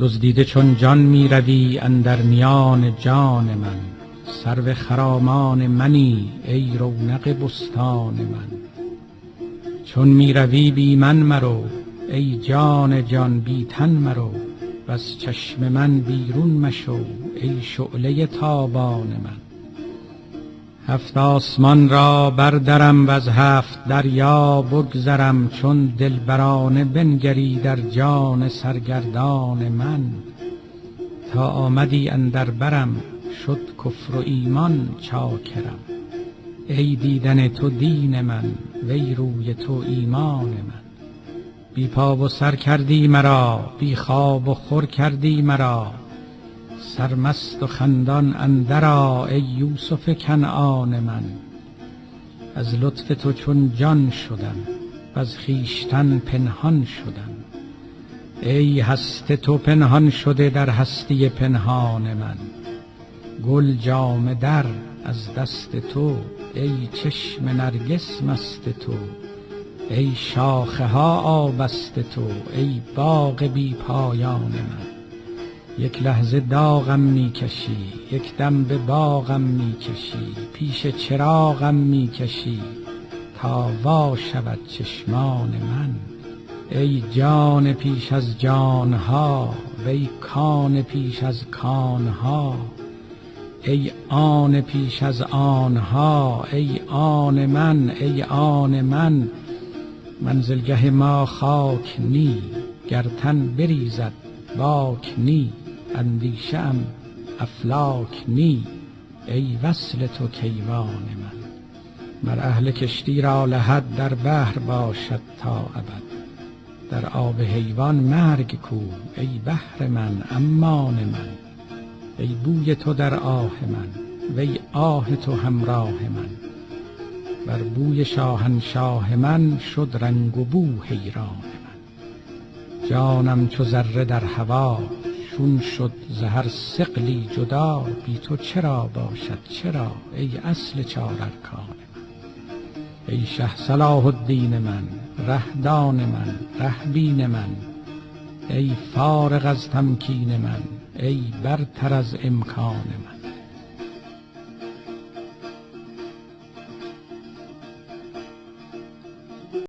دزدیده چون جان می روی اندر میان جان من، سرو خرامان منی ای رونق بستان من. چون می روی بی من مرو ای جان جان، بی تن مرو وز چشم من بیرون مشو ای شعله تابان من. هفت آسمان را بردرم وز هفت دریا بگذرم، چون دلبرانه بنگری در جان سرگردان من. تا آمدی اندر برم شد کفر و ایمان چاکرم، ای دیدن تو دین من وی روی تو ایمان من. بی پا و سر کردی مرا، بی خواب و خور کردی مرا، سرمست و خندان اندرآ ای یوسف کنعان من. از لطف تو چون جان شدم وز خویشتن پنهان شدم، ای هست تو پنهان شده در هستی پنهان من. گل جامه در از دست تو ای چشم نرگس مست تو، ای شاخه ها آبست تو ای باغ بی پایان من. یک لحظه داغم می کشی، یک دم به باغم می کشی، پیش چراغم می کشی تا وا شود چشمان من. ای جان پیش از جانها وی کان پیش از کانها، ای آن پیش از آنها ای آن من ای آن من. منزلگه ما خاک نی، گر تن بریزد باک نی، اندیشه ام افلاک نی ای وصل تو کیوان من. مر اهل کشتی را لحد در بحر باشد تا ابد، در آب حیوان مرگ کو ای بحر من امان من. ای بوی تو در آه من وی آه تو همراه من، بر بوی شاهنشاه من شد رنگ و بو حیران من. جانم چو ذره در هوا چون شد ز هر ثقلی جدا، بی تو چرا باشد چرا ای اصل چار ارکان من. ای شه صلاح الدین من، ره دان من، ره بین من، ای فارغ از تمکین من، ای برتر از امکان من.